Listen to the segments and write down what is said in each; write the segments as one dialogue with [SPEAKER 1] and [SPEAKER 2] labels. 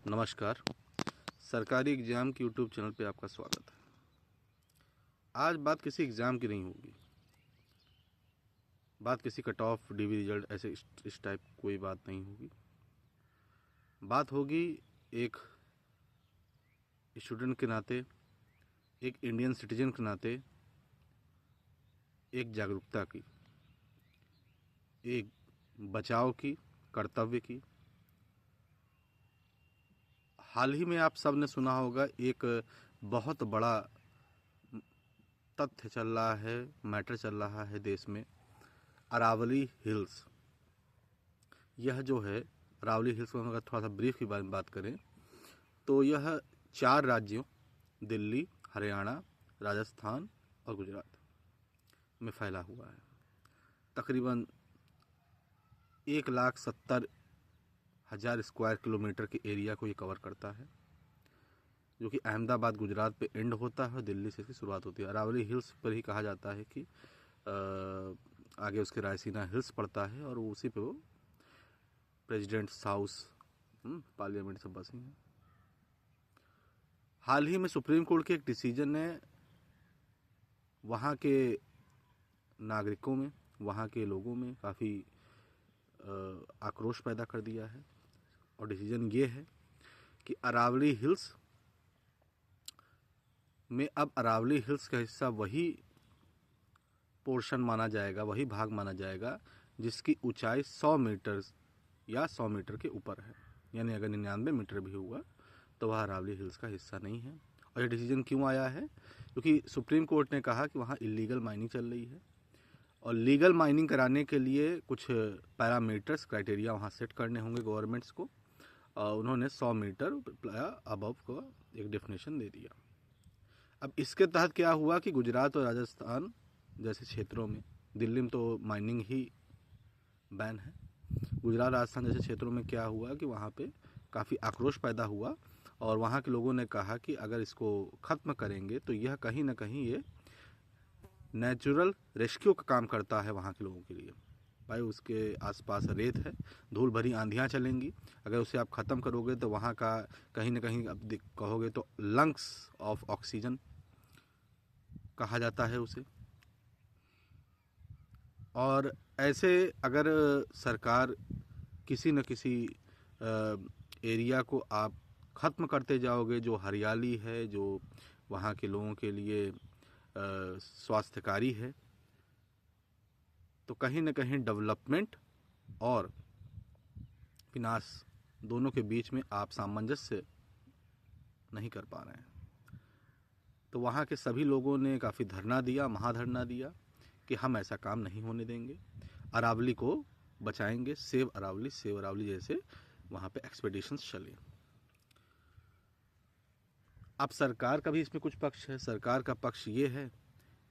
[SPEAKER 1] नमस्कार। सरकारी एग्ज़ाम के यूट्यूब चैनल पे आपका स्वागत है। आज बात किसी एग्ज़ाम की नहीं होगी, बात किसी कट ऑफ डीवी रिजल्ट ऐसे इस टाइप कोई बात नहीं होगी। बात होगी एक स्टूडेंट के नाते, एक इंडियन सिटीजन के नाते, एक जागरूकता की, एक बचाव की, कर्तव्य की। हाल ही में आप सब ने सुना होगा, एक बहुत बड़ा तथ्य चल रहा है, मैटर चल रहा है देश में, अरावली हिल्स। यह जो है अरावली हिल्स को हम अगर थोड़ा सा ब्रीफ के बारे में बात करें तो यह 4 राज्यों दिल्ली, हरियाणा, राजस्थान और गुजरात में फैला हुआ है। तकरीबन 1,70,000 स्क्वायर किलोमीटर के एरिया को ये कवर करता है, जो कि अहमदाबाद गुजरात पे एंड होता है और दिल्ली से इसकी शुरुआत होती है। अरावली हिल्स पर ही कहा जाता है कि आगे उसके रायसीना हिल्स पड़ता है और उसी पे वो प्रेसिडेंट्स हाउस, पार्लियामेंट सब बसी हैं। हाल ही में सुप्रीम कोर्ट के एक डिसीजन ने वहाँ के नागरिकों में, वहाँ के लोगों में काफ़ी आक्रोश पैदा कर दिया है और डिसीजन ये है कि अरावली हिल्स में अब अरावली हिल्स का हिस्सा वही पोर्शन माना जाएगा, वही भाग माना जाएगा जिसकी ऊंचाई 100 मीटर या 100 मीटर के ऊपर है। यानी अगर 99 मीटर भी हुआ तो वह अरावली हिल्स का हिस्सा नहीं है। और ये डिसीजन क्यों आया है? क्योंकि सुप्रीम कोर्ट ने कहा कि वहाँ इलीगल माइनिंग चल रही है और लीगल माइनिंग कराने के लिए कुछ पैरामीटर्स, क्राइटेरिया वहाँ सेट करने होंगे गवर्नमेंट्स को। उन्होंने 100 मीटर अबव को एक डेफिनेशन दे दिया। अब इसके तहत क्या हुआ कि गुजरात और राजस्थान जैसे क्षेत्रों में, दिल्ली में तो माइनिंग ही बैन है, गुजरात राजस्थान जैसे क्षेत्रों में क्या हुआ कि वहाँ पे काफ़ी आक्रोश पैदा हुआ और वहाँ के लोगों ने कहा कि अगर इसको ख़त्म करेंगे तो यह कहीं ना कहीं ये नेचुरल रेस्क्यू का काम करता है वहाँ के लोगों के लिए। भाई उसके आसपास रेत है, धूल भरी आंधियाँ चलेंगी, अगर उसे आप ख़त्म करोगे तो वहाँ का कहीं ना कहीं अब कहोगे तो लंग्स ऑफ ऑक्सीजन कहा जाता है उसे। और ऐसे अगर सरकार किसी न किसी एरिया को आप ख़त्म करते जाओगे, जो हरियाली है, जो वहाँ के लोगों के लिए स्वास्थ्यकारी है, तो कहीं न कहीं डेवलपमेंट और विनाश दोनों के बीच में आप सामंजस्य नहीं कर पा रहे हैं। तो वहाँ के सभी लोगों ने काफ़ी धरना दिया, महाधरना दिया कि हम ऐसा काम नहीं होने देंगे, अरावली को बचाएंगे, सेव अरावली जैसे वहाँ पे एक्सपेडिशंस चले। अब सरकार का भी इसमें कुछ पक्ष है। सरकार का पक्ष ये है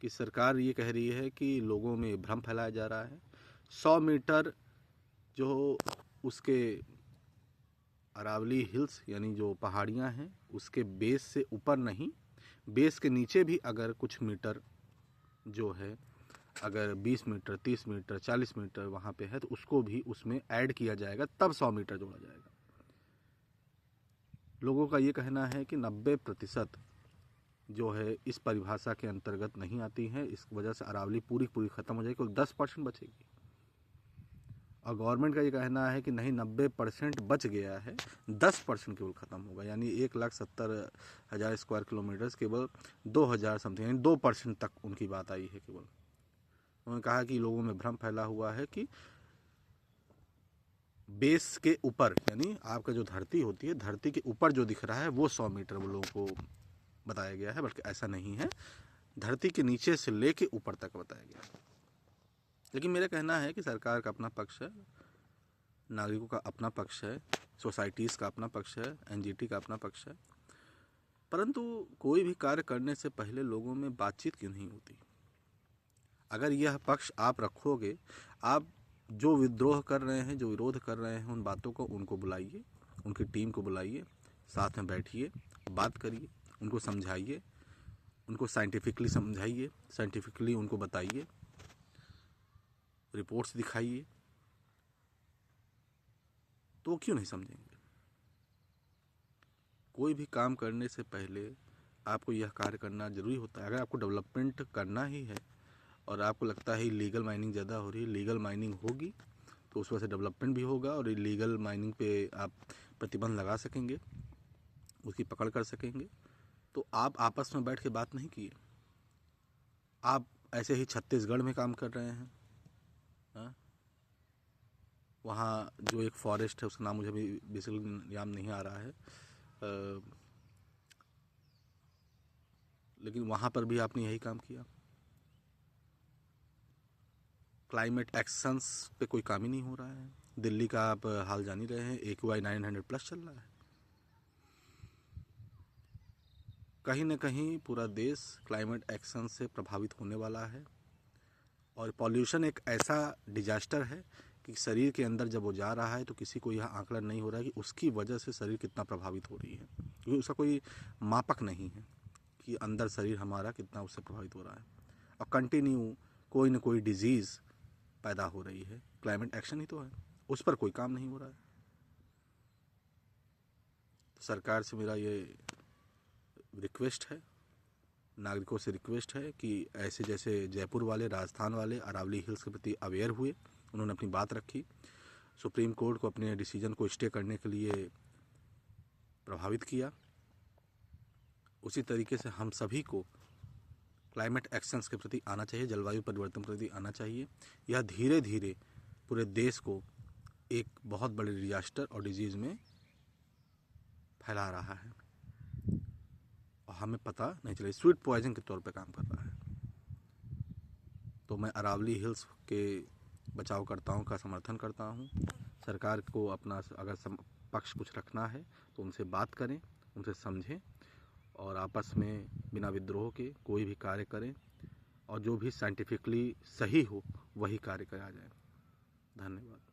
[SPEAKER 1] कि सरकार ये कह रही है कि लोगों में भ्रम फैलाया जा रहा है। 100 मीटर जो उसके अरावली हिल्स यानी जो पहाड़ियाँ हैं उसके बेस से ऊपर नहीं, बेस के नीचे भी अगर कुछ मीटर जो है, अगर 20 मीटर, 30 मीटर, 40 मीटर वहाँ पे है तो उसको भी उसमें ऐड किया जाएगा, तब 100 मीटर जोड़ा जाएगा। लोगों का ये कहना है कि 90% जो है इस परिभाषा के अंतर्गत नहीं आती है, इस वजह से अरावली पूरी ख़त्म हो जाएगी, केवल 10% बचेगी। और गवर्नमेंट का ये कहना है कि नहीं, 90% बच गया है, 10% केवल ख़त्म होगा। यानी 1,70,000 स्क्वायर किलोमीटर केवल 2,000 समथिंग, यानी 2% तक उनकी बात आई है केवल। उन्होंने कहा कि लोगों में भ्रम फैला हुआ है कि बेस के ऊपर, यानी आपका जो धरती होती है, धरती के ऊपर जो दिख रहा है वो 100 मीटर वो लोगों को बताया गया है, बल्कि ऐसा नहीं है, धरती के नीचे से लेके ऊपर तक बताया गया है। लेकिन मेरा कहना है कि सरकार का अपना पक्ष है, नागरिकों का अपना पक्ष है, सोसाइटीज़ का अपना पक्ष है, एनजीटी का अपना पक्ष है, परंतु कोई भी कार्य करने से पहले लोगों में बातचीत क्यों नहीं होती? अगर यह पक्ष आप रखोगे, आप जो विद्रोह कर रहे हैं, जो विरोध कर रहे हैं, उन बातों को उनको बुलाइए, उनकी टीम को बुलाइए, साथ में बैठिए, बात करिए, उनको समझाइए, उनको साइंटिफिकली समझाइए, साइंटिफिकली उनको बताइए, रिपोर्ट्स दिखाइए, तो क्यों नहीं समझेंगे? कोई भी काम करने से पहले आपको यह कार्य करना ज़रूरी होता है। अगर आपको डेवलपमेंट करना ही है और आपको लगता है इलीगल माइनिंग ज़्यादा हो रही है, लीगल माइनिंग होगी तो उस वजह से डेवलपमेंट भी होगा और इलीगल माइनिंग पे आप प्रतिबंध लगा सकेंगे, उसकी पकड़ कर सकेंगे। तो आप आपस में बैठ के बात नहीं किए, आप ऐसे ही छत्तीसगढ़ में काम कर रहे हैं। हाँ, वहाँ जो एक फॉरेस्ट है उसका नाम मुझे अभी बेसिकली याद नहीं आ रहा है, लेकिन वहाँ पर भी आपने यही काम किया। क्लाइमेट एक्शंस पे कोई काम ही नहीं हो रहा है। दिल्ली का आप हाल जान ही रहे हैं, AQI 900+ चल रहा है। कहीं ना कहीं पूरा देश क्लाइमेट एक्शन से प्रभावित होने वाला है और पॉल्यूशन एक ऐसा डिजास्टर है कि शरीर के अंदर जब वो जा रहा है तो किसी को यह आंकलन नहीं हो रहा है कि उसकी वजह से शरीर कितना प्रभावित हो रही है, क्योंकि उसका कोई मापक नहीं है कि अंदर शरीर हमारा कितना उससे प्रभावित हो रहा है। और कंटिन्यू कोई ना कोई डिजीज़ पैदा हो रही है। क्लाइमेट एक्शन ही तो है, उस पर कोई काम नहीं हो रहा है। तो सरकार से मेरा ये रिक्वेस्ट है, नागरिकों से रिक्वेस्ट है कि ऐसे जैसे जयपुर वाले, राजस्थान वाले अरावली हिल्स के प्रति अवेयर हुए, उन्होंने अपनी बात रखी, सुप्रीम कोर्ट को अपने डिसीजन को स्टे करने के लिए प्रभावित किया, उसी तरीके से हम सभी को क्लाइमेट एक्शंस के प्रति आना चाहिए, जलवायु परिवर्तन के प्रति आना चाहिए। यह धीरे धीरे पूरे देश को एक बहुत बड़े डिजास्टर और डिजीज़ में फैला रहा है और हमें पता नहीं चला, स्वीट पॉइजन के तौर पे काम कर रहा है। तो मैं अरावली हिल्स के बचावकर्ताओं का समर्थन करता हूँ। सरकार को अपना अगर पक्ष कुछ रखना है तो उनसे बात करें, उनसे समझें और आपस में बिना विद्रोह के कोई भी कार्य करें और जो भी साइंटिफिकली सही हो वही कार्य करा जाए। धन्यवाद।